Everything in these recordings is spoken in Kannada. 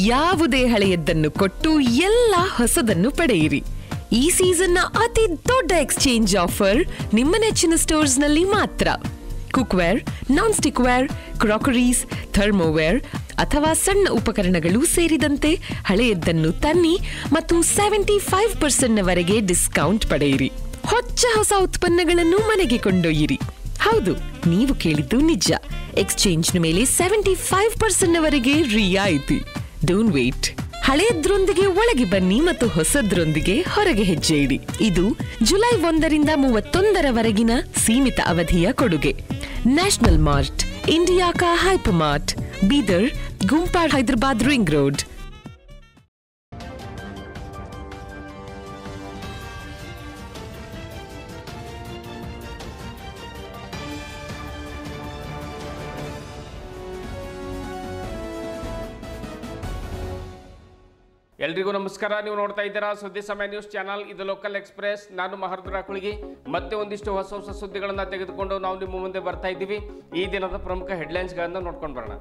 ಯಾವುದೇ ಹಳೆಯದ್ದನ್ನು ಕೊಟ್ಟು ಎಲ್ಲ ಹೊಸದನ್ನು ಪಡೆಯಿರಿ. ಈ ಸೀಸನ್ನ ಅತಿ ದೊಡ್ಡ ಎಕ್ಸ್ಚೇಂಜ್ ಆಫರ್ ನಿಮ್ಮ ನೆಚ್ಚಿನ ಸ್ಟೋರ್ಸ್ನಲ್ಲಿ ಮಾತ್ರ. ಕುಕ್ವೇರ್, ನಾನ್ ಸ್ಟಿಕ್ ವೇರ್, ಕ್ರಾಕರೀಸ್, ಥರ್ಮೋವೇರ್ ಅಥವಾ ಸಣ್ಣ ಉಪಕರಣಗಳು ಸೇರಿದಂತೆ ಹಳೆಯದ್ದನ್ನು ತನ್ನಿ ಮತ್ತು 75% ಡಿಸ್ಕೌಂಟ್ ಪಡೆಯಿರಿ. ಹೊಸ ಉತ್ಪನ್ನಗಳನ್ನು ಮನೆಗೆ ಕೊಂಡೊಯ್ಯಿರಿ. ಹೌದು, ನೀವು ಕೇಳಿದ್ದು ನಿಜ. ಎಕ್ಸ್ಚೇಂಜ್ನ ಮೇಲೆ 75% ರಿಯಾಯಿತಿ. Don't wait. ಹಳೆಯದ್ರೊಂದಿಗೆ ಒಳಗೆ ಬನ್ನಿ ಮತ್ತು ಹೊಸದ್ರೊಂದಿಗೆ ಹೊರಗೆ ಹೆಜ್ಜೆ ಇಡಿ. ಇದು ಜುಲೈ 1ರಿಂದ 31ರವರೆಗಿನ ಸೀಮಿತ ಅವಧಿಯ ಕೊಡುಗೆ. ನ್ಯಾಷನಲ್ ಮಾರ್ಟ್, ಇಂಡಿಯಾ ಕಾ ಹೈಪರ್ ಮಾರ್ಟ್, ಬೀದರ್, ಗುಂಪಾಡ್, ಹೈದರಾಬಾದ್ ರಿಂಗ್ ರೋಡ್. ಎಲ್ರಿಗೂ ನಮಸ್ಕಾರ. ನೀವು ನೋಡ್ತಾ ಇದ್ದೀರಾ ಸುದ್ದಿ ಸಮಯ ನ್ಯೂಸ್ ಚಾನಲ್. ಇದು ಲೋಕಲ್ ಎಕ್ಸ್ಪ್ರೆಸ್. ನಾನು ಮಹರ್ದ್ರ ಕುಳಗಿ. ಮತ್ತೆ ಒಂದಿಷ್ಟು ಹೊಸ ಸುದ್ದಿಗಳನ್ನು ತೆಗೆದುಕೊಂಡು ನಾವು ನಿಮ್ಮ ಮುಂದೆ ಬರ್ತಾ ಇದ್ದೀವಿ. ಈ ದಿನದ ಪ್ರಮುಖ ಹೆಡ್ಲೈನ್ಸ್ಗಳನ್ನು ನೋಡ್ಕೊಂಡು ಬರೋಣ.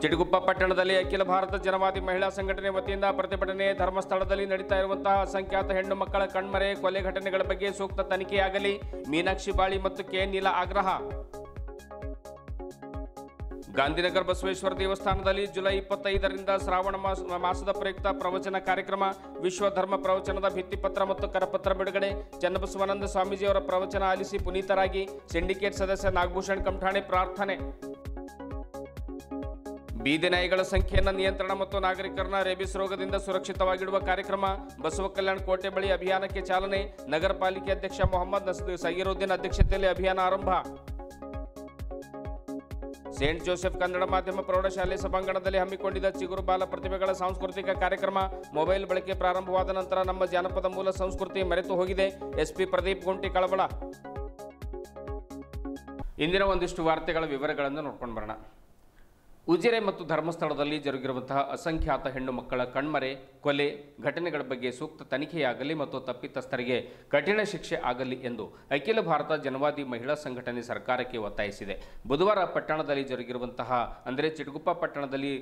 ಚಿಟಗುಪ್ಪ ಪಟ್ಟಣದಲ್ಲಿ ಅಖಿಲ ಭಾರತ ಜನವಾದಿ ಮಹಿಳಾ ಸಂಘಟನೆ ವತಿಯಿಂದ ಪ್ರತಿಭಟನೆ. ಧರ್ಮಸ್ಥಳದಲ್ಲಿ ನಡೀತಾ ಇರುವಂತಹ ಅಸಂಖ್ಯಾತ ಹೆಣ್ಣು ಮಕ್ಕಳ ಕಣ್ಮರೆ ಕೊಲೆ ಘಟನೆಗಳ ಬಗ್ಗೆ ಸೂಕ್ತ ತನಿಖೆಯಾಗಲಿ. ಮೀನಾಕ್ಷಿ ಬಾಳಿ ಮತ್ತು ಕೆ ನೀಲ ಆಗ್ರಹ. ಗಾಂಧಿನಗರ ಬಸವೇಶ್ವರ ದೇವಸ್ಥಾನದಲ್ಲಿ ಜುಲೈ 25ರಿಂದ ಶ್ರಾವಣ ಮಾಸದ ಪ್ರಯುಕ್ತ ಪ್ರವಚನ ಕಾರ್ಯಕ್ರಮ. ವಿಶ್ವ ಧರ್ಮ ಪ್ರವಚನದ ಭಿತ್ತಿಪತ್ರ ಮತ್ತು ಕರಪತ್ರ ಬಿಡುಗಡೆ. ಚನ್ನಬಸವಾನಂದ ಸ್ವಾಮೀಜಿಯವರ ಪ್ರವಚನ ಆಲಿಸಿ ಪುನೀತರಾಗಿ. ಸಿಂಡಿಕೇಟ್ ಸದಸ್ಯ ನಾಗಭೂಷಣ್ ಕಮಠಾಣೆ ಪ್ರಾರ್ಥನೆ. ಬೀದಿ ನಾಯಿಗಳ ಸಂಖ್ಯೆಯನ್ನು ನಿಯಂತ್ರಣ ಮತ್ತು ನಾಗರಿಕರನ್ನ ರೇಬಿಸ್ ರೋಗದಿಂದ ಸುರಕ್ಷಿತವಾಗಿಡುವ ಕಾರ್ಯಕ್ರಮ. ಬಸವ ಕಲ್ಯಾಣ ಕೋಟೆ ಬಳಿ ಅಭಿಯಾನಕ್ಕೆ ಚಾಲನೆ. ನಗರ ಪಾಲಿಕೆ ಅಧ್ಯಕ್ಷ ಮೊಹಮ್ಮದ್ ಸಗೀರುದ್ದೀನ್ ಅಧ್ಯಕ್ಷತೆಯಲ್ಲಿ ಅಭಿಯಾನ ಆರಂಭ. ಸೇಂಟ್ ಜೋಸೆಫ್ ಕನ್ನಡ ಮಾಧ್ಯಮ ಪ್ರೌಢಶಾಲೆ ಸಭಾಂಗಣದಲ್ಲಿ ಹಮ್ಮಿಕೊಂಡಿದ್ದ ಚಿಗುರು ಬಾಲ ಪ್ರತಿಭೆಗಳ ಸಾಂಸ್ಕೃತಿಕ ಕಾರ್ಯಕ್ರಮ. ಮೊಬೈಲ್ ಬಳಕೆ ಪ್ರಾರಂಭವಾದ ನಂತರ ನಮ್ಮ ಜಾನಪದ ಮೂಲ ಸಂಸ್ಕೃತಿ ಮರೆತು ಹೋಗಿದೆ. ಎಸ್ಪಿ ಪ್ರದೀಪ್ ಗುಂಟಿ ಕಳವಳ. ಇಂದಿನ ಒಂದಿಷ್ಟು ವಾರ್ತೆಗಳ ವಿವರಗಳನ್ನು ನೋಡ್ಕೊಂಡು ಬರೋಣ. ಉಜಿರೆ ಮತ್ತು ಧರ್ಮಸ್ಥಳದಲ್ಲಿ ಜರುಗಿರುವಂತಹ ಅಸಂಖ್ಯಾತ ಹೆಣ್ಣು ಮಕ್ಕಳ ಕಣ್ಮರೆ ಕೊಲೆ ಘಟನೆಗಳ ಬಗ್ಗೆ ಸೂಕ್ತ ತನಿಖೆಯಾಗಲಿ ಮತ್ತು ತಪ್ಪಿತಸ್ಥರಿಗೆ ಕಠಿಣ ಶಿಕ್ಷೆ ಆಗಲಿ ಎಂದು ಅಖಿಲ ಭಾರತ ಜನವಾದಿ ಮಹಿಳಾ ಸಂಘಟನೆ ಸರ್ಕಾರಕ್ಕೆ ಒತ್ತಾಯಿಸಿದೆ. ಬುಧವಾರ ಪಟ್ಟಣದಲ್ಲಿ ಜರುಗಿರುವಂತಹ ಅಂದರೆ ಚಿಟಗುಪ್ಪ ಪಟ್ಟಣದಲ್ಲಿ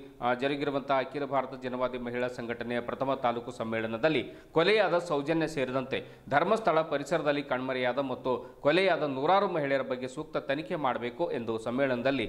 ಜರುಗಿರುವಂತಹ ಅಖಿಲ ಭಾರತ ಜನವಾದಿ ಮಹಿಳಾ ಸಂಘಟನೆಯ ಪ್ರಥಮ ತಾಲೂಕು ಸಮ್ಮೇಳನದಲ್ಲಿ ಕೊಲೆಯಾದ ಸೌಜನ್ಯ ಸೇರಿದಂತೆ ಧರ್ಮಸ್ಥಳ ಪರಿಸರದಲ್ಲಿ ಕಣ್ಮರೆಯಾದ ಮತ್ತು ಕೊಲೆಯಾದ ನೂರಾರು ಮಹಿಳೆಯರ ಬಗ್ಗೆ ಸೂಕ್ತ ತನಿಖೆ ಮಾಡಬೇಕು ಎಂದು ಸಮ್ಮೇಳನದಲ್ಲಿ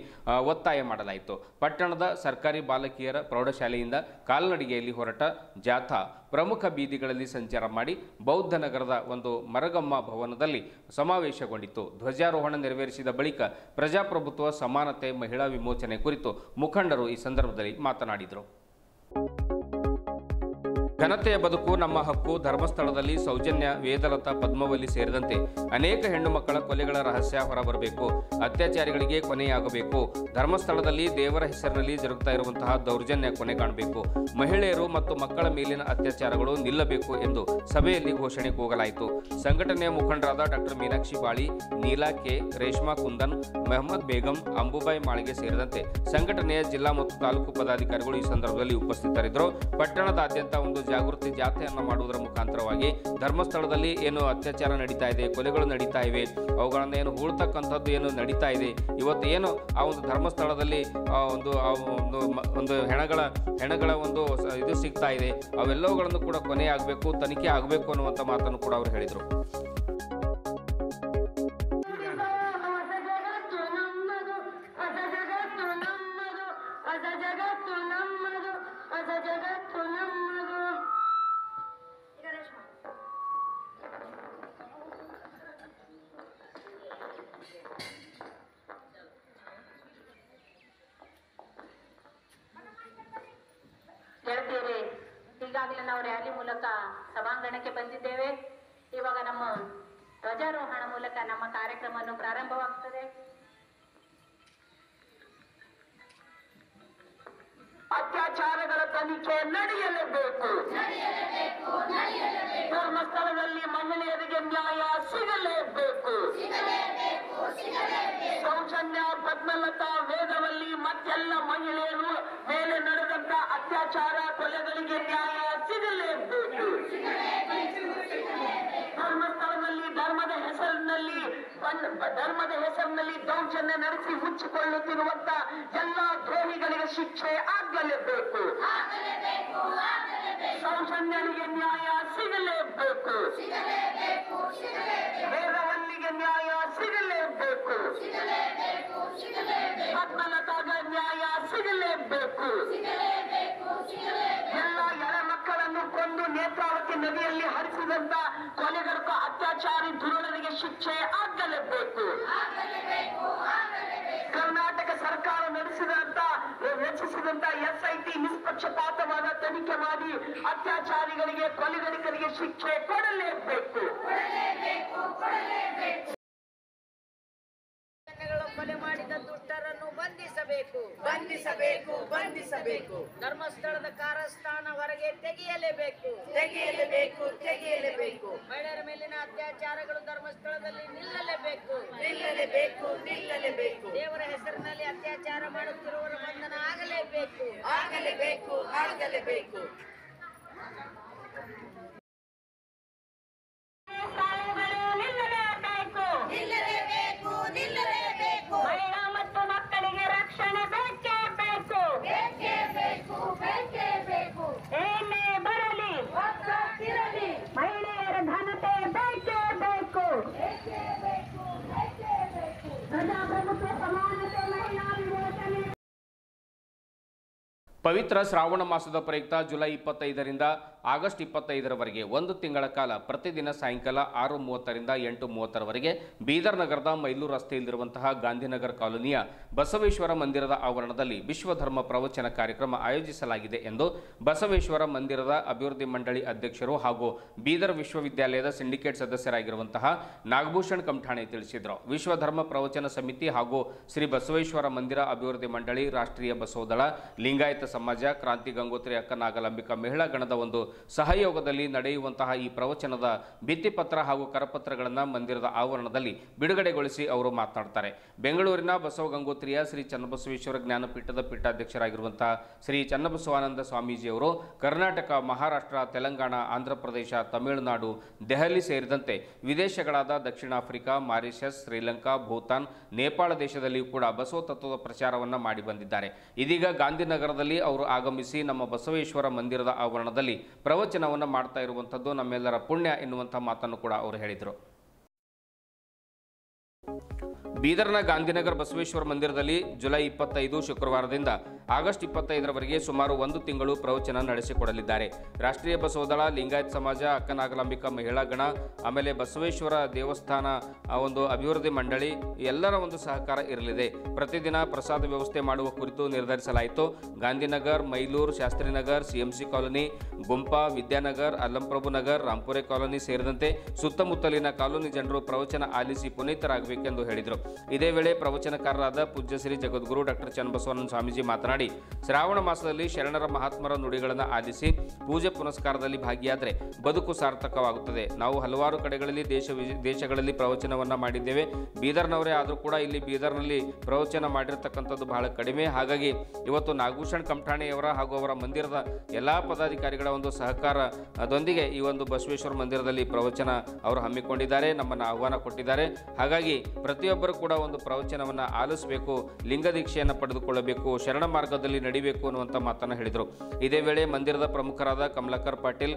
ಒತ್ತಾಯ ಮಾಡಲಾಯಿತು. ಪಟ್ಟಣದ ಸರ್ಕಾರಿ ಬಾಲಕಿಯರ ಪ್ರೌಢಶಾಲೆಯಿಂದ ಕಾಲ್ನಡಿಗೆಯಲ್ಲಿ ಹೊರಟ ಜಾಥಾ ಪ್ರಮುಖ ಬೀದಿಗಳಲ್ಲಿ ಸಂಚಾರ ಮಾಡಿ ಬೌದ್ಧ ನಗರದ ಒಂದು ಮರಗಮ್ಮ ಭವನದಲ್ಲಿ ಸಮಾವೇಶಗೊಂಡಿತು. ಧ್ವಜಾರೋಹಣ ನೆರವೇರಿಸಿದ ಬಳಿಕ ಪ್ರಜಾಪ್ರಭುತ್ವ, ಸಮಾನತೆ, ಮಹಿಳಾ ವಿಮೋಚನೆ ಕುರಿತು ಮುಖಂಡರು ಈ ಸಂದರ್ಭದಲ್ಲಿ ಮಾತನಾಡಿದರು. ಘನತೆಯ ಬದುಕು ನಮ್ಮ ಹಕ್ಕು. ಧರ್ಮಸ್ಥಳದಲ್ಲಿ ಸೌಜನ್ಯ, ವೇದಲತಾ, ಪದ್ಮವಲ್ಲಿ ಸೇರಿದಂತೆ ಅನೇಕ ಹೆಣ್ಣು ಮಕ್ಕಳ ಕೊಲೆಗಳ ರಹಸ್ಯ ಹೊರಬರಬೇಕು. ಅತ್ಯಾಚಾರಿಗಳಿಗೆ ಕೊನೆಯಾಗಬೇಕು. ಧರ್ಮಸ್ಥಳದಲ್ಲಿ ದೇವರ ಹೆಸರಿನಲ್ಲಿ ಜರುಗುತ್ತಾ ಇರುವಂತಹ ದೌರ್ಜನ್ಯ ಕೊನೆ ಕಾಣಬೇಕು. ಮಹಿಳೆಯರು ಮತ್ತು ಮಕ್ಕಳ ಮೇಲಿನ ಅತ್ಯಾಚಾರಗಳು ನಿಲ್ಲಬೇಕು ಎಂದು ಸಭೆಯಲ್ಲಿ ಘೋಷಣೆ ಕೂಗಲಾಯಿತು. ಸಂಘಟನೆಯ ಮುಖಂಡರಾದ ಡಾಕ್ಟರ್ ಮೀನಾಕ್ಷಿ ಬಾಳಿ, ನೀಲಾ ಕೆ, ರೇಷ್ಮಾ ಕುಂದನ್, ಮೊಹಮ್ಮದ್ ಬೇಗಂ, ಅಂಬುಬಾಯಿ ಮಾಳಿಗೆ ಸೇರಿದಂತೆ ಸಂಘಟನೆಯ ಜಿಲ್ಲಾ ಮತ್ತು ತಾಲೂಕು ಪದಾಧಿಕಾರಿಗಳು ಈ ಸಂದರ್ಭದಲ್ಲಿ ಉಪಸ್ಥಿತರಿದ್ದರು. ಪಟ್ಟಣದಾದ್ಯಂತ ಒಂದು ಜಾಗೃತಿ ಜಾಥೆಯನ್ನು ಮಾಡುವುದರ ಮುಖಾಂತರವಾಗಿ ಧರ್ಮಸ್ಥಳದಲ್ಲಿ ಏನು ಅತ್ಯಾಚಾರ ನಡೀತಾ ಇದೆ, ಕೊಲೆಗಳು ನಡೀತಾ ಇವೆ, ಅವುಗಳನ್ನು ಏನು ಹೂಳ್ತಕ್ಕಂಥದ್ದು ಏನು ನಡೀತಾ ಇದೆ, ಇವತ್ತು ಏನು ಆ ಒಂದು ಧರ್ಮಸ್ಥಳದಲ್ಲಿ ಒಂದು ಹೆಣಗಳ ಒಂದು ಇದು ಸಿಗ್ತಾ ಇದೆ, ಅವೆಲ್ಲವುಗಳನ್ನು ಕೂಡ ಕೊನೆ ಆಗಬೇಕು, ತನಿಖೆ ಆಗಬೇಕು ಅನ್ನುವಂಥ ಮಾತನ್ನು ಕೂಡ ಅವರು ಹೇಳಿದರು. ಗೆಳತಿಯರೇ, ಈಗಾಗಲೇ ನಾವು ರ್ಯಾಲಿ ಮೂಲಕ ಸಭಾಂಗಣಕ್ಕೆ ಬಂದಿದ್ದೇವೆ. ಇವಾಗ ನಮ್ಮ ಧ್ವಜಾರೋಹಣ ಮೂಲಕ ನಮ್ಮ ಕಾರ್ಯಕ್ರಮವನ್ನು ಪ್ರಾರಂಭವಾಗುತ್ತದೆ. ಅತ್ಯಾಚಾರಗಳ ತನಿಖೆ ನಡೆಯಲೇಬೇಕು. ಧರ್ಮಸ್ಥಳದಲ್ಲಿ ಮಹಿಳೆಯರಿಗೆ ನ್ಯಾಯ ಸಿಗಲೇಬೇಕು. ಸೌಜನ್ಯ, ಪದ್ಮಲತಾ, ವೇದವಲ್ಲಿ ಮತ್ತೆಲ್ಲ ಮಹಿಳೆಯರು ಮೇಲೆ ನಡೆದಂತ ಅತ್ಯಾಚಾರ ಕೊಲೆಗಳಿಗೆ ನ್ಯಾಯ ಸಿಗಲೇಬೇಕು. ಧರ್ಮಸ್ಥಳದಲ್ಲಿ ಧರ್ಮದ ಹೆಸರಿನಲ್ಲಿ ದೌರ್ಜನ್ಯ ನಡೆಸಿ ಮುಚ್ಚಿಕೊಳ್ಳುತ್ತಿರುವಂತ ಎಲ್ಲಾ ದ್ರೋಹಿಗಳಿಗೆ ಶಿಕ್ಷೆ ಆಗಲೇಬೇಕು. ಸೌಜನ್ಯನಿಗೆ ನ್ಯಾಯ ಸಿಗಲೇಬೇಕು. ವೇದವಲ್ಲಿಗೆ ನ್ಯಾಯ ಸಿಗಲೇಬೇಕು. ಪದ್ಮಲತಾಗ ನ್ಯಾಯ ಸಿಗಲೇಬೇಕು. ಎಲ್ಲ ಎಳೆ ಮಕ್ಕಳನ್ನು ಕೊಂದು ನೇತ್ರಾವತಿ ನದಿಯಲ್ಲಿ ಹರಿಸಿದಂತ ಕೊಲೆಗಡಕ ಅತ್ಯಾಚಾರಿ ದುರುಳನಿಗೆ ಶಿಕ್ಷೆ ಆಗಲೇಬೇಕು. ಕರ್ನಾಟಕ ಸರ್ಕಾರ ರಚಿಸಿದಂತ SIT ನಿಷ್ಪಕ್ಷಪಾತವಾದ ತನಿಖೆ ಮಾಡಿ ಅತ್ಯಾಚಾರಿಗಳಿಗೆ ಕೊಲೆಗಡಿಕರಿಗೆ ಶಿಕ್ಷೆ ಕೊಡಲೇಬೇಕು. ಕೊಲೆ ಮಾಡಿದ ದುಷ್ಟರನ್ನು ಬಂಧಿಸಬೇಕು, ಬಂಧಿಸಬೇಕು, ಬಂಧಿಸಬೇಕು. ಧರ್ಮಸ್ಥಳದ ಕಾರಸ್ಥಾನ ಹೊರಗೆ ತೆಗೆಯಲೇಬೇಕು, ತೆಗೆಯಲೇಬೇಕು, ತೆಗೆಯಲೇಬೇಕು. ಮಹಿಳೆಯರ ಮೇಲಿನ ಅತ್ಯಾಚಾರಗಳು ಧರ್ಮಸ್ಥಳದಲ್ಲಿ ನಿಲ್ಲಲೇಬೇಕು, ನಿಲ್ಲಲೇಬೇಕು, ನಿಲ್ಲಲೇಬೇಕು. ದೇವರ ಹೆಸರಿನಲ್ಲಿ ಅತ್ಯಾಚಾರ ಮಾಡುತ್ತಿರುವವರ ಬಂಧನ ಆಗಲೇಬೇಕು, ಆಗಲೇಬೇಕು, ಆಗಲೇಬೇಕು. ನಿಲ್ಲಲೇಬೇಕು, ನಿಲ್ಲಲೇಬೇಕು. ಮಹಿಳಾ ಮತ್ತು ಮಕ್ಕಳಿಗೆ ರಕ್ಷಣೆ ಬೇಕೇ ಬೇಕು, ಬೇಕೇ ಬೇಕು, ಬೇಕೇ ಬೇಕು. ಏನೇ ಬರಲಿ ಒಗ್ಗಟ್ಟಿರಲಿ, ಮಹಿಳೆಯರ ಘನತೆ ಬೇಕೇ ಬೇಕು, ಬೇಕೇ ಬೇಕು, ಬೇಕೇ ಬೇಕು. ಪ್ರಜಾಪ್ರಭುತ್ವ ಸಮಾನತೆ ಮಹಿಳಾ ವಿಮೋಚನೆ. ಪವಿತ್ರ ಶ್ರಾವಣ ಮಾಸದ ಪ್ರಯುಕ್ತ ಜುಲೈ 25ರಿಂದ ಆಗಸ್ಟ್ 25ರವರೆಗೆ ಒಂದು ತಿಂಗಳ ಕಾಲ ಪ್ರತಿದಿನ ಸಾಯಂಕಾಲ 6:30ರಿಂದ 8:30ರವರೆಗೆ ಬೀದರ್ ನಗರದ ಮೈಲೂರು ರಸ್ತೆಯಲ್ಲಿರುವಂತಹ ಗಾಂಧಿನಗರ ಕಾಲೋನಿಯ ಬಸವೇಶ್ವರ ಮಂದಿರದ ಆವರಣದಲ್ಲಿ ವಿಶ್ವಧರ್ಮ ಪ್ರವಚನ ಕಾರ್ಯಕ್ರಮ ಆಯೋಜಿಸಲಾಗಿದೆ ಎಂದು ಬಸವೇಶ್ವರ ಮಂದಿರದ ಅಭಿವೃದ್ಧಿ ಮಂಡಳಿ ಅಧ್ಯಕ್ಷರು ಹಾಗೂ ಬೀದರ್ ವಿಶ್ವವಿದ್ಯಾಲಯದ ಸಿಂಡಿಕೇಟ್ ಸದಸ್ಯರಾಗಿರುವಂತಹ ನಾಗಭೂಷಣ್ ಕಮಠಾಣೆ ತಿಳಿಸಿದರು. ವಿಶ್ವಧರ್ಮ ಪ್ರವಚನ ಸಮಿತಿ ಹಾಗೂ ಶ್ರೀ ಬಸವೇಶ್ವರ ಮಂದಿರ ಅಭಿವೃದ್ಧಿ ಮಂಡಳಿ, ರಾಷ್ಟ್ರೀಯ ಬಸವದಳ, ಲಿಂಗಾಯತ ಸಮಾಜ, ಕ್ರಾಂತಿ ಗಂಗೋತ್ರಿ ಅಕ್ಕ ನಾಗಲಾಂಬಿಕಾ ಮಹಿಳಾ ಗಣದ ಒಂದು ಸಹಯೋಗದಲ್ಲಿ ನಡೆಯುವಂತಹ ಈ ಪ್ರವಚನದ ಭಿತ್ತಿಪತ್ರ ಹಾಗೂ ಕರಪತ್ರಗಳನ್ನು ಮಂದಿರದ ಆವರಣದಲ್ಲಿ ಬಿಡುಗಡೆಗೊಳಿಸಿ ಅವರು ಮಾತನಾಡುತ್ತಾರೆ. ಬೆಂಗಳೂರಿನ ಬಸವ ಗಂಗೋತ್ರಿಯ ಶ್ರೀ ಚನ್ನಬಸವೇಶ್ವರ ಜ್ಞಾನಪೀಠದ ಪೀಠಾಧ್ಯಕ್ಷರಾಗಿರುವಂತಹ ಶ್ರೀ ಚನ್ನಬಸವಾನಂದ ಸ್ವಾಮೀಜಿಯವರು ಕರ್ನಾಟಕ, ಮಹಾರಾಷ್ಟ್ರ, ತೆಲಂಗಾಣ, ಆಂಧ್ರಪ್ರದೇಶ, ತಮಿಳುನಾಡು, ದೆಹಲಿ ಸೇರಿದಂತೆ ವಿದೇಶಗಳಾದ ದಕ್ಷಿಣ ಆಫ್ರಿಕಾ, ಮಾರಿಷಸ್, ಶ್ರೀಲಂಕಾ, ಭೂತಾನ್, ನೇಪಾಳ ದೇಶದಲ್ಲಿಯೂ ಕೂಡ ಬಸವ ತತ್ವದ ಪ್ರಚಾರವನ್ನು ಮಾಡಿ ಬಂದಿದ್ದಾರೆ. ಇದೀಗ ಗಾಂಧಿನಗರದಲ್ಲಿ ಅವರು ಆಗಮಿಸಿ ನಮ್ಮ ಬಸವೇಶ್ವರ ಮಂದಿರದ ಆವರಣದಲ್ಲಿ ಪ್ರವಚನವನ್ನು ಮಾಡ್ತಾ ಇರುವಂಥದ್ದು ನಮ್ಮೆಲ್ಲರ ಪುಣ್ಯ ಎನ್ನುವಂಥ ಮಾತನ್ನು ಕೂಡ ಅವರು ಹೇಳಿದರು. ಬೀದರ್ನ ಗಾಂಧಿನಗರ ಬಸವೇಶ್ವರ ಮಂದಿರದಲ್ಲಿ ಜುಲೈ 25 ಶುಕ್ರವಾರದಿಂದ ಆಗಸ್ಟ್ 25ರವರೆಗೆ ಸುಮಾರು ಒಂದು ತಿಂಗಳು ಪ್ರವಚನ ನಡೆಸಿಕೊಡಲಿದ್ದಾರೆ. ರಾಷ್ಟ್ರೀಯ ಬಸವದಳ, ಲಿಂಗಾಯತ್ ಸಮಾಜ, ಅಕ್ಕನಾಗಲಾಂಬಿಕಾ ಮಹಿಳಾ ಗಣ, ಆಮೇಲೆ ಬಸವೇಶ್ವರ ದೇವಸ್ಥಾನ ಒಂದು ಅಭಿವೃದ್ಧಿ ಮಂಡಳಿ ಎಲ್ಲರ ಒಂದು ಸಹಕಾರ ಇರಲಿದೆ. ಪ್ರತಿದಿನ ಪ್ರಸಾದ ವ್ಯವಸ್ಥೆ ಮಾಡುವ ಕುರಿತು ನಿರ್ಧರಿಸಲಾಯಿತು. ಗಾಂಧಿನಗರ್, ಮೈಲೂರು, ಶಾಸ್ತ್ರಿನಗರ್, CMC ಕಾಲೋನಿ, ಗುಂಪಾ, ವಿದ್ಯಾನಗರ್, ಅಲ್ಲಂಪ್ರಭು ನಗರ್, ರಾಂಪುರೆ ಕಾಲೋನಿ ಸೇರಿದಂತೆ ಸುತ್ತಮುತ್ತಲಿನ ಕಾಲೋನಿ ಜನರು ಪ್ರವಚನ ಆಲಿಸಿ ಪುನೀತರಾಗಬೇಕೆಂದು ಹೇಳಿದರು. ಇದೇ ವೇಳೆ ಪ್ರವಚನಕಾರರಾದ ಪೂಜ್ಯ ಶ್ರೀ ಜಗದ್ಗುರು ಡಾಕ್ಟರ್ ಚನ್ನಬಸವಾನಂದ ಸ್ವಾಮೀಜಿ ಮಾತನಾಡಿ, ಶ್ರಾವಣ ಮಾಸದಲ್ಲಿ ಶರಣರ ಮಹಾತ್ಮರ ನುಡಿಗಳನ್ನು ಆಲಿಸಿ ಪೂಜೆ ಪುನಸ್ಕಾರದಲ್ಲಿ ಭಾಗಿಯಾದರೆ ಬದುಕು ಸಾರ್ಥಕವಾಗುತ್ತದೆ. ನಾವು ಹಲವಾರು ಕಡೆಗಳಲ್ಲಿ ದೇಶಗಳಲ್ಲಿ ಪ್ರವಚನವನ್ನು ಮಾಡಿದ್ದೇವೆ. ಬೀದರ್ನವರೇ ಆದರೂ ಕೂಡ ಇಲ್ಲಿ ಬೀದರ್ನಲ್ಲಿ ಪ್ರವಚನ ಮಾಡಿರ್ತಕ್ಕಂಥದ್ದು ಬಹಳ ಕಡಿಮೆ. ಹಾಗಾಗಿ ಇವತ್ತು ನಾಗಭೂಷಣ್ ಕಮಠಾಣೆಯವರ ಹಾಗೂ ಅವರ ಮಂದಿರದ ಎಲ್ಲ ಪದಾಧಿಕಾರಿಗಳ ಒಂದು ಸಹಕಾರದೊಂದಿಗೆ ಈ ಒಂದು ಬಸವೇಶ್ವರ ಮಂದಿರದಲ್ಲಿ ಪ್ರವಚನ ಅವರು ಹಮ್ಮಿಕೊಂಡಿದ್ದಾರೆ, ನಮ್ಮನ್ನು ಆಹ್ವಾನ ಕೊಟ್ಟಿದ್ದಾರೆ. ಹಾಗಾಗಿ ಪ್ರತಿಯೊಬ್ಬರು ಕೂಡ ಒಂದು ಪ್ರವಚನವನ್ನು ಆಲಿಸಬೇಕು, ಲಿಂಗ ದೀಕ್ಷೆಯನ್ನು ಪಡೆದುಕೊಳ್ಳಬೇಕು, ಶರಣ ಮಾರ್ಗದಲ್ಲಿ ನಡಿಬೇಕು ಅನ್ನುವಂಥ ಮಾತನ್ನು ಹೇಳಿದರು. ಇದೇ ವೇಳೆ ಮಂದಿರದ ಪ್ರಮುಖರಾದ ಕಮಲಾಕರ್ ಪಾಟೀಲ್,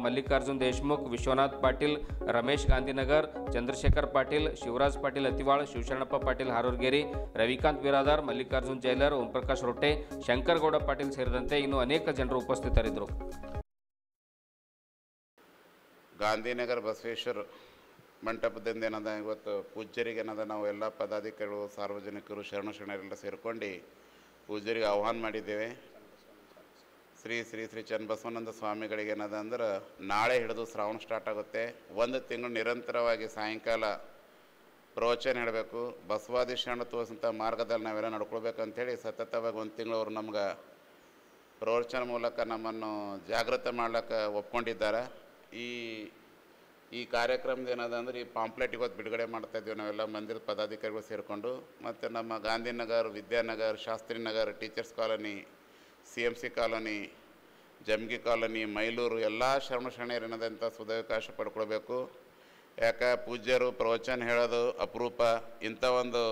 ಮಲ್ಲಿಕಾರ್ಜುನ್ ದೇಶಮುಖ್, ವಿಶ್ವನಾಥ್ ಪಾಟೀಲ್, ರಮೇಶ್ ಗಾಂಧಿನಗರ್, ಚಂದ್ರಶೇಖರ್ ಪಾಟೀಲ್, ಶಿವರಾಜ್ ಪಾಟೀಲ್ ಅತಿವಾಳ್, ಶಿವಶರಣಪ್ಪ ಪಾಟೀಲ್ ಹಾರೂರ್ಗೇರಿ, ರವಿಕಾಂತ್ ಬಿರಾದಾರ್, ಮಲ್ಲಿಕಾರ್ಜುನ್ ಜೈಲರ್, ಓಂ ಪ್ರಕಾಶ್ ರೊಟ್ಟೆ, ಶಂಕರಗೌಡ ಪಾಟೀಲ್ ಸೇರಿದಂತೆ ಇನ್ನೂ ಅನೇಕ ಜನರು ಉಪಸ್ಥಿತರಿದ್ದರು. ಗಾಂಧಿನಗರ ಬಸವೇಶ್ವರ ಮಂಟಪದಿಂದ ಏನದ ಇವತ್ತು ಪೂಜ್ಯರಿಗೆ ಏನದ ನಾವು ಎಲ್ಲ ಪದಾಧಿಕಾರಿಗಳು, ಸಾರ್ವಜನಿಕರು, ಶರಣರೆಲ್ಲ ಸೇರ್ಕೊಂಡು ಪೂಜ್ಯರಿಗೆ ಆಹ್ವಾನ ಮಾಡಿದ್ದೇವೆ. ಶ್ರೀ ಶ್ರೀ ಶ್ರೀ ಚನ್ನಬಸವಾನಂದ ಸ್ವಾಮಿಗಳಿಗೆ ಏನದ ಅಂದ್ರೆ ನಾಳೆ ಹಿಡಿದು ಶ್ರಾವಣ ಸ್ಟಾರ್ಟ್ ಆಗುತ್ತೆ. ಒಂದು ತಿಂಗಳು ನಿರಂತರವಾಗಿ ಸಾಯಂಕಾಲ ಪ್ರವಚನ ಹೇಳಬೇಕು. ಬಸವಾದಿ ಶರಣ ತೋರಿಸಂಥ ಮಾರ್ಗದಲ್ಲಿ ನಾವೆಲ್ಲ ನಡ್ಕೊಳ್ಬೇಕಂಥೇಳಿ ಸತತವಾಗಿ ಒಂದು ತಿಂಗಳು ಅವರು ನಮ್ಗೆ ಪ್ರವಚನ ಮೂಲಕ ನಮ್ಮನ್ನು ಜಾಗೃತ ಮಾಡ್ಲಿಕ್ಕೆ ಒಪ್ಕೊಂಡಿದ್ದಾರೆ. ಈ ಕಾರ್ಯಕ್ರಮದ ಏನದ ಅಂದ್ರೆ ಈ ಪಾಂಪ್ಲೆಟ್ ಇವತ್ತು ಬಿಡುಗಡೆ ಮಾಡ್ತಾಯಿದ್ದೀವಿ ನಾವೆಲ್ಲ ಮಂದಿರದ ಪದಾಧಿಕಾರಿಗಳು ಸೇರಿಕೊಂಡು. ಮತ್ತು ನಮ್ಮ Gandhinagar, Vidyanagar, Shastrinagar, teachers colony, CMC colony, Jamgi colony, Mailur ಎಲ್ಲ ಶರಣರು ಏನದಂಥ ಸದಾವಕಾಶ ಪಡ್ಕೊಳ್ಬೇಕು. ಯಾಕೆ ಪೂಜ್ಯರು ಪ್ರವಚನ ಹೇಳೋದು ಅಪರೂಪ. ಇಂಥ ಒಂದು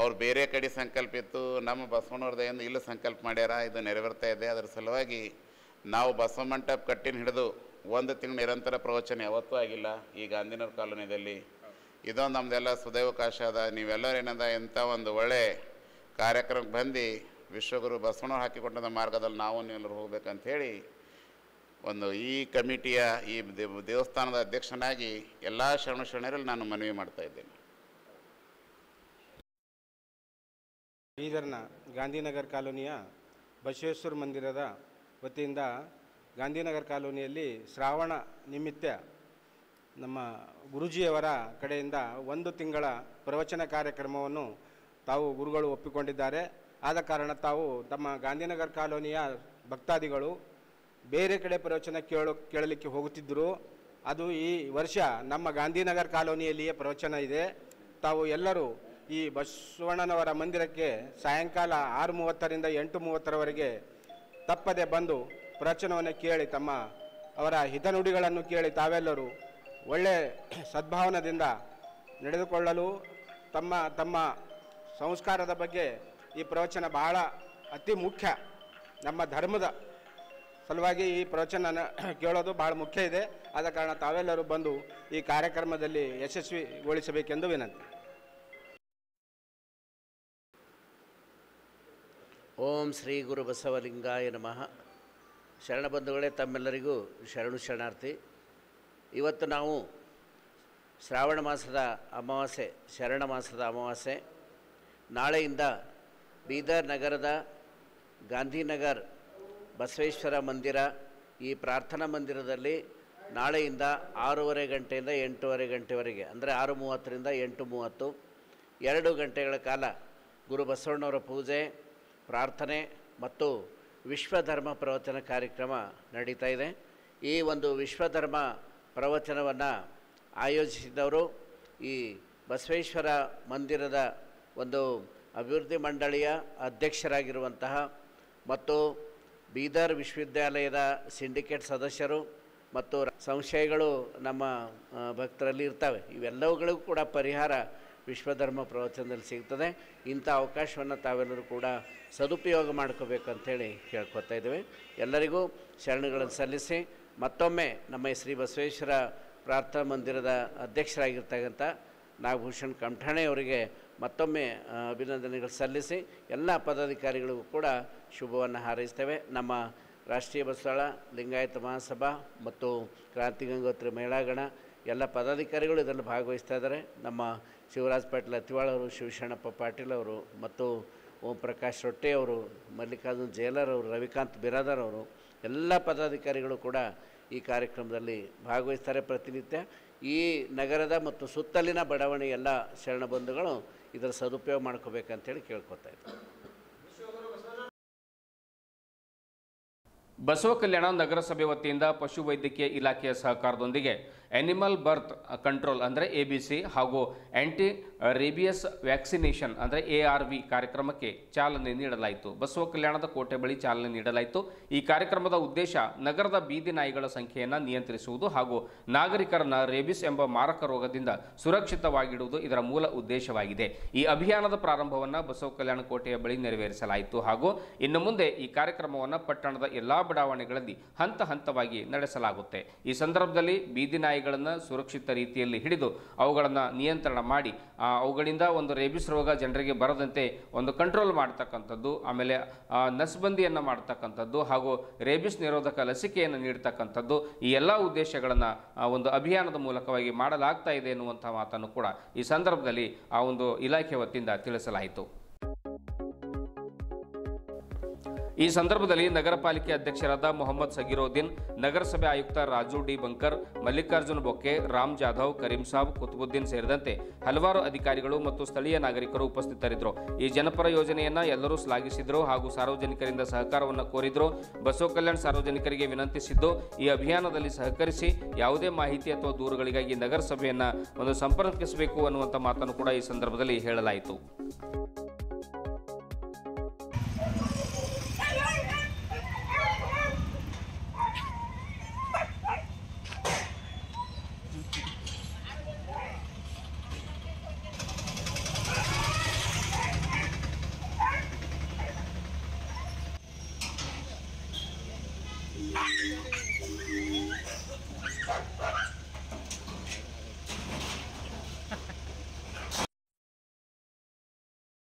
ಅವ್ರು ಬೇರೆ ಕಡೆ ಸಂಕಲ್ಪ ಇತ್ತು, ನಮ್ಮ ಬಸವಣ್ಣವ್ರ ದಯಿಂದ ಇಲ್ಲಿ ಸಂಕಲ್ಪ ಮಾಡ್ಯಾರ, ಇದು ನೆರವೇರ್ತಾ ಇದೆ. ಅದರ ಸಲುವಾಗಿ ನಾವು ಬಸವ ಮಂಟಪ ಕಟ್ಟಿನ ಹಿಡಿದು 1 ತಿಂಗಳು ನಿರಂತರ ಪ್ರವಚನ ಯಾವತ್ತೂ ಆಗಿಲ್ಲ ಈ ಗಾಂಧಿನಗರ ಕಾಲೋನಿಯಲ್ಲಿ. ಇದೊಂದು ನಮ್ಮದೆಲ್ಲ ಸುದೈವಕಾಶ ಅದ. ನೀವೆಲ್ಲರೂ ಏನದ ಇಂಥ ಒಂದು ಒಳ್ಳೆ ಕಾರ್ಯಕ್ರಮಕ್ಕೆ ಬಂದು ವಿಶ್ವಗುರು ಬಸವಣ್ಣವ್ರು ಹಾಕಿಕೊಂಡ ಮಾರ್ಗದಲ್ಲಿ ನಾವು ನೀವೆಲ್ಲರೂ ಹೋಗ್ಬೇಕಂಥೇಳಿ ಒಂದು ಈ ಕಮಿಟಿಯ ಈ ದೇವಸ್ಥಾನದ ಅಧ್ಯಕ್ಷನಾಗಿ ಎಲ್ಲ ಶರಣರಲ್ಲಿ ನಾನು ಮನವಿ ಮಾಡ್ತಾ ಇದ್ದೇನೆ. ಬೀದರ್ನ ಗಾಂಧಿನಗರ ಕಾಲೋನಿಯ ಬಸವೇಶ್ವರ ಮಂದಿರದ ವತಿಯಿಂದ ಗಾಂಧಿನಗರ ಕಾಲೋನಿಯಲ್ಲಿ ಶ್ರಾವಣ ನಿಮಿತ್ತ ನಮ್ಮ ಗುರೂಜಿಯವರ ಕಡೆಯಿಂದ 1 ತಿಂಗಳ ಪ್ರವಚನ ಕಾರ್ಯಕ್ರಮವನ್ನು ತಾವು ಗುರುಗಳು ಒಪ್ಪಿಕೊಂಡಿದ್ದಾರೆ. ಆದ ಕಾರಣ ತಾವು ತಮ್ಮ ಗಾಂಧಿನಗರ ಕಾಲೋನಿಯ ಭಕ್ತಾದಿಗಳು ಬೇರೆ ಕಡೆ ಪ್ರವಚನ ಕೇಳಲಿಕ್ಕೆ ಹೋಗುತ್ತಿದ್ದರು. ಅದು ಈ ವರ್ಷ ನಮ್ಮ ಗಾಂಧಿನಗರ ಕಾಲೋನಿಯಲ್ಲಿಯೇ ಪ್ರವಚನ ಇದೆ. ತಾವು ಎಲ್ಲರೂ ಈ ಬಸವಣ್ಣನವರ ಮಂದಿರಕ್ಕೆ ಸಾಯಂಕಾಲ 6:30ರಿಂದ 8:30ರವರೆಗೆ ತಪ್ಪದೆ ಬಂದು ಪ್ರವಚನವನ್ನು ಕೇಳಿ ತಮ್ಮ ಅವರ ಹಿತನುಡಿಗಳನ್ನು ಕೇಳಿ ತಾವೆಲ್ಲರೂ ಒಳ್ಳೆ ಸದ್ಭಾವನದಿಂದ ನಡೆದುಕೊಳ್ಳಲು ತಮ್ಮ ತಮ್ಮ ಸಂಸ್ಕಾರದ ಬಗ್ಗೆ ಈ ಪ್ರವಚನ ಬಹಳ ಅತಿ ಮುಖ್ಯ. ನಮ್ಮ ಧರ್ಮದ ಸಲುವಾಗಿ ಈ ಪ್ರವಚನ ಕೇಳೋದು ಬಹಳ ಮುಖ್ಯ ಇದೆ. ಆದ ಕಾರಣ ತಾವೆಲ್ಲರೂ ಬಂದು ಈ ಕಾರ್ಯಕ್ರಮದಲ್ಲಿ ಯಶಸ್ವಿಗೊಳಿಸಬೇಕೆಂದು ವಿನಂತಿ. ಓಂ ಶ್ರೀ ಗುರು ಬಸವಲಿಂಗಾಯ ನಮಃ. ಶರಣಬಂಧುಗಳೇ, ತಮ್ಮೆಲ್ಲರಿಗೂ ಶರಣಾರ್ಥಿ. ಇವತ್ತು ನಾವು ಶ್ರಾವಣ ಮಾಸದ ಅಮಾವಾಸ್ಯೆ, ಶರಣ ಮಾಸದ ಅಮಾವಾಸ್ಯೆ. ನಾಳೆಯಿಂದ ಬೀದರ್ ನಗರದ ಗಾಂಧಿನಗರ್ ಬಸವೇಶ್ವರ ಮಂದಿರ, ಈ ಪ್ರಾರ್ಥನಾ ಮಂದಿರದಲ್ಲಿ ನಾಳೆಯಿಂದ 6:30 ಗಂಟೆಯಿಂದ 8:30 ಗಂಟೆವರೆಗೆ, ಅಂದರೆ 6:30ರಿಂದ 8:30 2 ಗಂಟೆಗಳ ಕಾಲ ಗುರು ಬಸವಣ್ಣವರ ಪೂಜೆ, ಪ್ರಾರ್ಥನೆ ಮತ್ತು ವಿಶ್ವಧರ್ಮ ಪ್ರವಚನ ಕಾರ್ಯಕ್ರಮ ನಡೀತಾ ಇದೆ. ಈ ಒಂದು ವಿಶ್ವಧರ್ಮ ಪ್ರವಚನವನ್ನು ಆಯೋಜಿಸಿದವರು ಈ ಬಸವೇಶ್ವರ ಮಂದಿರದ ಒಂದು ಅಭಿವೃದ್ಧಿ ಮಂಡಳಿಯ ಅಧ್ಯಕ್ಷರಾಗಿರುವಂತಹ ಮತ್ತು ಬೀದರ್ ವಿಶ್ವವಿದ್ಯಾಲಯದ ಸಿಂಡಿಕೇಟ್ ಸದಸ್ಯರು ಮತ್ತು ಸಂಶಯಗಳು ನಮ್ಮ ಭಕ್ತರಲ್ಲಿ ಇರ್ತವೆ. ಇವೆಲ್ಲವುಗಳಿಗೂ ಕೂಡ ಪರಿಹಾರ ವಿಶ್ವಧರ್ಮ ಪ್ರವಚನದಲ್ಲಿ ಸಿಗ್ತದೆ. ಇಂಥ ಅವಕಾಶವನ್ನು ತಾವೆಲ್ಲರೂ ಕೂಡ ಸದುಪಯೋಗ ಮಾಡ್ಕೋಬೇಕಂತೇಳಿ ಕೇಳ್ಕೊತಾ ಇದ್ದೇವೆ. ಎಲ್ಲರಿಗೂ ಶರಣಗಳನ್ನು ಸಲ್ಲಿಸಿ ಮತ್ತೊಮ್ಮೆ ನಮ್ಮ ಶ್ರೀ ಬಸವೇಶ್ವರ ಪ್ರಾರ್ಥನಾ ಮಂದಿರದ ಅಧ್ಯಕ್ಷರಾಗಿರ್ತಕ್ಕಂಥ ನಾಗಭೂಷಣ್ ಕಮಠಾಣೆ ಅವರಿಗೆ ಮತ್ತೊಮ್ಮೆ ಅಭಿನಂದನೆಗಳು ಸಲ್ಲಿಸಿ ಎಲ್ಲ ಪದಾಧಿಕಾರಿಗಳಿಗೂ ಕೂಡ ಶುಭವನ್ನು ಹಾರೈಸ್ತೇವೆ. ನಮ್ಮ ರಾಷ್ಟ್ರೀಯ ಬಸವಾಳ ಲಿಂಗಾಯತ ಮಹಾಸಭಾ ಮತ್ತು ಕ್ರಾಂತಿ ಗಂಗೋತ್ರಿ ಮಹಿಳಾಗಣ ಎಲ್ಲ ಪದಾಧಿಕಾರಿಗಳು ಇದರಲ್ಲಿ ಭಾಗವಹಿಸ್ತಾ ಇದ್ದಾರೆ. ನಮ್ಮ ಶಿವರಾಜ್ ಪಾಟೀಲ್ ಅತಿವಾಳ್ ಅವರು, ಶಿವಶರಣಪ್ಪ ಪಾಟೀಲ್ ಅವರು ಮತ್ತು ಓಂ ಪ್ರಕಾಶ್ ರೊಟ್ಟೆ ಅವರು, ಮಲ್ಲಿಕಾರ್ಜುನ್ ಜೇಲರ್ ಅವರು, ರವಿಕಾಂತ್ ಬಿರಾದರ್ ಅವರು ಎಲ್ಲ ಪದಾಧಿಕಾರಿಗಳು ಕೂಡ ಈ ಕಾರ್ಯಕ್ರಮದಲ್ಲಿ ಭಾಗವಹಿಸ್ತಾರೆ ಪ್ರತಿನಿತ್ಯ. ಈ ನಗರದ ಮತ್ತು ಸುತ್ತಲಿನ ಬಡಾವಣೆ ಎಲ್ಲ ಶರಣ ಬಂಧುಗಳು ಇದರ ಸದುಪಯೋಗ ಮಾಡ್ಕೋಬೇಕಂತೇಳಿ ಕೇಳ್ಕೊತಾ ಇದ್ದಾರೆ. ಬಸವ ಕಲ್ಯಾಣ ನಗರಸಭೆ ವತಿಯಿಂದ ಪಶುವೈದ್ಯಕೀಯ ಇಲಾಖೆಯ ಸಹಕಾರದೊಂದಿಗೆ ಆನಿಮಲ್ ಬರ್ತ್ ಕಂಟ್ರೋಲ್ ಅಂದರೆ ABC ಹಾಗೂ ಆಂಟಿ ರೇಬಿಯಸ್ ವ್ಯಾಕ್ಸಿನೇಷನ್ ಅಂದರೆ ARV ಕಾರ್ಯಕ್ರಮಕ್ಕೆ ಚಾಲನೆ ನೀಡಲಾಯಿತು. ಬಸವ ಕಲ್ಯಾಣದ ಕೋಟೆ ಬಳಿ ಚಾಲನೆ ನೀಡಲಾಯಿತು. ಈ ಕಾರ್ಯಕ್ರಮದ ಉದ್ದೇಶ ನಗರದ ಬೀದಿ ನಾಯಿಗಳ ಸಂಖ್ಯೆಯನ್ನು ನಿಯಂತ್ರಿಸುವುದು ಹಾಗೂ ನಾಗರಿಕರನ್ನ ರೇಬಿಸ್ ಎಂಬ ಮಾರಕ ರೋಗದಿಂದ ಸುರಕ್ಷಿತವಾಗಿಡುವುದು ಇದರ ಮೂಲ ಉದ್ದೇಶವಾಗಿದೆ. ಈ ಅಭಿಯಾನದ ಪ್ರಾರಂಭವನ್ನು ಬಸವ ಕಲ್ಯಾಣ ಕೋಟೆಯ ಬಳಿ ನೆರವೇರಿಸಲಾಯಿತು ಹಾಗೂ ಇನ್ನು ಮುಂದೆ ಈ ಕಾರ್ಯಕ್ರಮವನ್ನು ಪಟ್ಟಣದ ಎಲ್ಲಾ ಬಡಾವಣೆಗಳಲ್ಲಿ ಹಂತ ಹಂತವಾಗಿ ನಡೆಸಲಾಗುತ್ತೆ. ಈ ಸಂದರ್ಭದಲ್ಲಿ ಬೀದಿ ನಾಯಿಗಳನ್ನು ಸುರಕ್ಷಿತ ರೀತಿಯಲ್ಲಿ ಹಿಡಿದು ಅವುಗಳನ್ನು ನಿಯಂತ್ರಣ ಮಾಡಿ ಅವುಗಳಿಂದ ಒಂದು ರೇಬಿಸ್ ರೋಗ ಜನರಿಗೆ ಬರದಂತೆ ಒಂದು ಕಂಟ್ರೋಲ್ ಮಾಡ್ತಕ್ಕಂಥದ್ದು, ಆಮೇಲೆ ನಸ್ಬಂದಿಯನ್ನು ಮಾಡ್ತಕ್ಕಂಥದ್ದು ಹಾಗೂ ರೇಬಿಸ್ ನಿರೋಧಕ ಲಸಿಕೆಯನ್ನು ನೀಡ್ತಕ್ಕಂಥದ್ದು, ಈ ಎಲ್ಲ ಉದ್ದೇಶಗಳನ್ನು ಒಂದು ಅಭಿಯಾನದ ಮೂಲಕವಾಗಿ ಮಾಡಲಾಗ್ತಾ ಇದೆ ಎನ್ನುವಂಥ ಮಾತನ್ನು ಕೂಡ ಈ ಸಂದರ್ಭದಲ್ಲಿ ಆ ಒಂದು ಇಲಾಖೆ ವತಿಯಿಂದ ತಿಳಿಸಲಾಯಿತು. ಈ ಸಂದರ್ಭದಲ್ಲಿ ನಗರ ಪಾಲಿಕೆ ಅಧ್ಯಕ್ಷರಾದ ಮೊಹಮ್ಮದ್ ಸಗೀರುದ್ದೀನ್, ನಗರಸಭೆ ಆಯುಕ್ತ ರಾಜು ಡಿ ಬಂಕರ್, ಮಲ್ಲಿಕಾರ್ಜುನ್ ಬೊಕ್ಕೆ, ರಾಮ್ ಜಾಧವ್, ಕರೀಂ ಸಾಬ್, ಕುತುಬುದ್ದೀನ್ ಸೇರಿದಂತೆ ಹಲವಾರು ಅಧಿಕಾರಿಗಳು ಮತ್ತು ಸ್ಥಳೀಯ ನಾಗರಿಕರು ಉಪಸ್ಥಿತರಿದ್ದರು. ಈ ಜನಪರ ಯೋಜನೆಯನ್ನು ಎಲ್ಲರೂ ಶ್ಲಾಘಿಸಿದರು ಹಾಗೂ ಸಾರ್ವಜನಿಕರಿಂದ ಸಹಕಾರವನ್ನು ಕೋರಿದರು. ಬಸವ ಕಲ್ಯಾಣ ಸಾರ್ವಜನಿಕರಿಗೆ ವಿನಂತಿಸಿದ್ದು, ಈ ಅಭಿಯಾನದಲ್ಲಿ ಸಹಕರಿಸಿ ಯಾವುದೇ ಮಾಹಿತಿ ಅಥವಾ ದೂರುಗಳಿಗಾಗಿ ನಗರಸಭೆಯನ್ನು ಒಂದು ಸಂಪರ್ಕಿಸಬೇಕು ಅನ್ನುವಂಥ ಮಾತನ್ನು ಕೂಡ ಈ ಸಂದರ್ಭದಲ್ಲಿ ಹೇಳಲಾಯಿತು.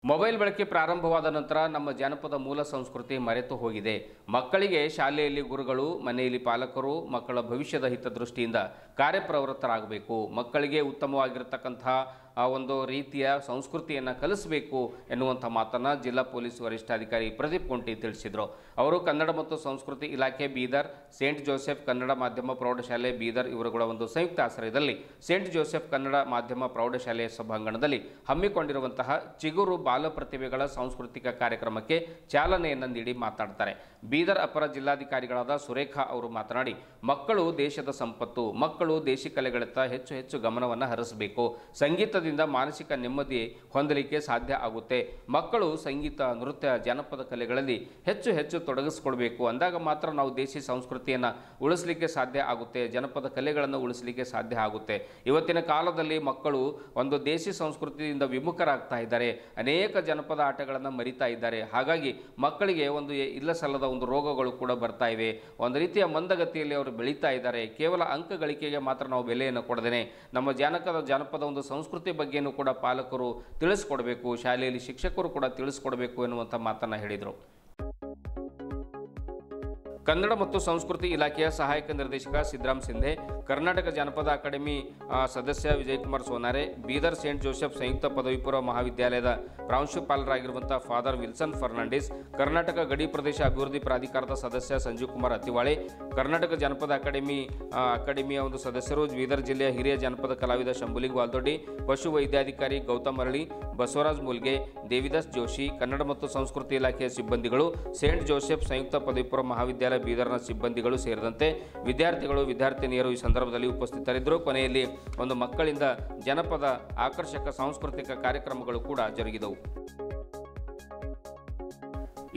ಮೊಬೈಲ್ ಬಳಕೆ ಪ್ರಾರಂಭವಾದ ನಂತರ ನಮ್ಮ ಜಾನಪದ ಮೂಲ ಸಂಸ್ಕೃತಿ ಮರೆತು ಹೋಗಿದೆ. ಮಕ್ಕಳಿಗೆ ಶಾಲೆಯಲ್ಲಿ ಗುರುಗಳು, ಮನೆಯಲ್ಲಿ ಪಾಲಕರು ಮಕ್ಕಳ ಭವಿಷ್ಯದ ಹಿತದೃಷ್ಟಿಯಿಂದ ಕಾರ್ಯಪ್ರವೃತ್ತರಾಗಬೇಕು. ಮಕ್ಕಳಿಗೆ ಉತ್ತಮವಾಗಿರತಕ್ಕಂತಹ ಒಂದು ರೀತಿಯ ಸಂಸ್ಕೃತಿಯನ್ನು ಕಲಿಸಬೇಕು ಎನ್ನುವಂಥ ಮಾತನ್ನು ಜಿಲ್ಲಾ ಪೊಲೀಸ್ ವರಿಷ್ಠಾಧಿಕಾರಿ ಪ್ರದೀಪ್ ಕುಂಟಿ ತಿಳಿಸಿದರು. ಅವರು ಕನ್ನಡ ಮತ್ತು ಸಂಸ್ಕೃತಿ ಇಲಾಖೆ ಬೀದರ್, ಸೇಂಟ್ ಜೋಸೆಫ್ ಕನ್ನಡ ಮಾಧ್ಯಮ ಪ್ರೌಢಶಾಲೆ ಬೀದರ್ ಇವರುಗಳ ಒಂದು ಸಂಯುಕ್ತ ಆಶ್ರಯದಲ್ಲಿ ಸೇಂಟ್ ಜೋಸೆಫ್ ಕನ್ನಡ ಮಾಧ್ಯಮ ಪ್ರೌಢಶಾಲೆಯ ಸಭಾಂಗಣದಲ್ಲಿ ಹಮ್ಮಿಕೊಂಡಿರುವಂತಹ ಚಿಗುರು ಬಾಲ ಪ್ರತಿಭೆಗಳ ಸಾಂಸ್ಕೃತಿಕ ಕಾರ್ಯಕ್ರಮಕ್ಕೆ ಚಾಲನೆಯನ್ನು ನೀಡಿ ಮಾತನಾಡ್ತಾರೆ. ಬೀದರ್ ಅಪರ ಜಿಲ್ಲಾಧಿಕಾರಿಗಳಾದ ಸುರೇಖಾ ಅವರು ಮಾತನಾಡಿ, ಮಕ್ಕಳು ದೇಶದ ಸಂಪತ್ತು, ಮಕ್ಕಳು ದೇಶಿ ಕಲೆಗಳತ್ತ ಹೆಚ್ಚು ಹೆಚ್ಚು ಗಮನವನ್ನು ಹರಿಸಬೇಕು. ಸಂಗೀತದಿಂದ ಮಾನಸಿಕ ನೆಮ್ಮದಿ ಹೊಂದಲಿಕ್ಕೆ ಸಾಧ್ಯ ಆಗುತ್ತೆ. ಮಕ್ಕಳು ಸಂಗೀತ, ನೃತ್ಯ, ಜಾನಪದ ಕಲೆಗಳಲ್ಲಿ ಹೆಚ್ಚು ಹೆಚ್ಚು ತೊಡಗಿಸಿಕೊಳ್ಬೇಕು. ಅಂದಾಗ ಮಾತ್ರ ನಾವು ದೇಶಿ ಸಂಸ್ಕೃತಿಯನ್ನು ಉಳಿಸಲಿಕ್ಕೆ ಸಾಧ್ಯ ಆಗುತ್ತೆ, ಜನಪದ ಕಲೆಗಳನ್ನು ಉಳಿಸಲಿಕ್ಕೆ ಸಾಧ್ಯ ಆಗುತ್ತೆ. ಇವತ್ತಿನ ಕಾಲದಲ್ಲಿ ಮಕ್ಕಳು ಒಂದು ದೇಶಿ ಸಂಸ್ಕೃತಿಯಿಂದ ವಿಮುಖರಾಗ್ತಾ ಇದ್ದಾರೆ, ಅನೇಕ ಜನಪದ ಆಟಗಳನ್ನು ಮರಿತಾ ಇದ್ದಾರೆ. ಹಾಗಾಗಿ ಮಕ್ಕಳಿಗೆ ಒಂದು ಇಲ್ಲ ಸಲ್ಲದ ಒಂದು ರೋಗಗಳು ಕೂಡ ಬರ್ತಾ ಇವೆ. ಒಂದು ರೀತಿಯ ಮಂದಗತಿಯಲ್ಲಿ ಅವರು ಬೆಳೀತಾ ಇದ್ದಾರೆ. ಕೇವಲ ಅಂಕ ಗಳಿಕೆಗೆ ಮಾತ್ರ ನಾವು ಬೆಲೆಯನ್ನು ಕೊಡದೇನೆ ನಮ್ಮ ಜಾನಪದ ಒಂದು ಸಂಸ್ಕೃತಿ ಬಗ್ಗೆಯೂ ಕೂಡ ಪಾಲಕರು ತಿಳಿಸ್ಕೊಡ್ಬೇಕು, ಶಾಲೆಯಲ್ಲಿ ಶಿಕ್ಷಕರು ಕೂಡ ತಿಳಿಸ್ಕೊಡ್ಬೇಕು ಎನ್ನುವಂಥ ಮಾತನ್ನು ಹೇಳಿದರು. ಕನ್ನಡ ಮತ್ತು ಸಂಸ್ಕೃತಿ ಇಲಾಖೆಯ ಸಹಾಯಕ ನಿರ್ದೇಶಕ ಸಿದ್ದರಾಮ್ ಸಿಂಧೆ, ಕರ್ನಾಟಕ ಜಾನಪದ ಅಕಾಡೆಮಿ ಸದಸ್ಯ ವಿಜಯಕುಮಾರ್ ಸೋನಾರೆ, ಬೀದರ್ ಸೇಂಟ್ ಜೋಸೆಫ್ ಸಂಯುಕ್ತ ಪದವಿ ಪೂರ್ವ ಮಹಾವಿದ್ಯಾಲಯದ ಪ್ರಾಂಶುಪಾಲರಾಗಿರುವಂಥ ಫಾದರ್ ವಿಲ್ಸನ್ ಫರ್ನಾಂಡಿಸ್, ಕರ್ನಾಟಕ ಗಡಿ ಪ್ರದೇಶ ಅಭಿವೃದ್ಧಿ ಪ್ರಾಧಿಕಾರದ ಸದಸ್ಯ ಸಂಜೀವ್ ಕುಮಾರ್ ಅತಿವಾಳೆ, ಕರ್ನಾಟಕ ಜಾನಪದ ಅಕಾಡೆಮಿಯ ಒಂದು ಸದಸ್ಯರು, ಬೀದರ್ ಜಿಲ್ಲೆಯ ಹಿರಿಯ ಜಾನಪದ ಕಲಾವಿದ ಶಂಭುಲಿಂಗ್ ವಾಲ್ದೊಡ್ಡಿ, ಪಶು ವೈದ್ಯಾಧಿಕಾರಿ ಗೌತಮ್ ಅರಳಿ, ಬಸವರಾಜ್ ಮುಲ್ಗೆ, ದೇವಿದಾಸ್ ಜೋಶಿ, ಕನ್ನಡ ಮತ್ತು ಸಂಸ್ಕೃತಿ ಇಲಾಖೆಯ ಸಿಬ್ಬಂದಿಗಳು, ಸೇಂಟ್ ಜೋಸೆಫ್ ಸಂಯುಕ್ತ ಪದವಿ ಪೂರ್ವ ಮಹಾವಿದ್ಯಾಲಯ ಬೀದರ್ನ ಸಿಬ್ಬಂದಿಗಳು ಸೇರಿದಂತೆ ವಿದ್ಯಾರ್ಥಿಗಳು, ವಿದ್ಯಾರ್ಥಿನಿಯರು ಈ ಸಂದರ್ಭದಲ್ಲಿ ಉಪಸ್ಥಿತರಿದ್ದರು. ಕೊನೆಯಲ್ಲಿ ಒಂದು ಮಕ್ಕಳಿಂದ ಜನಪದ ಆಕರ್ಷಕ ಸಾಂಸ್ಕೃತಿಕ ಕಾರ್ಯಕ್ರಮಗಳು ಕೂಡ ಜರುಗಿದವು.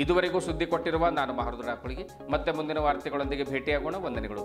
ಇದುವರೆಗೂ ಸುದ್ದಿ ಕೊಟ್ಟಿರುವ ನಾನು ಮಹರ್ದರಾಪುಳಿಗೆ ಮತ್ತೆ ಮುಂದಿನ ವಾರ್ತೆಗಳೊಂದಿಗೆ ಭೇಟಿಯಾಗೋಣ. ವಂದನೆಗಳು.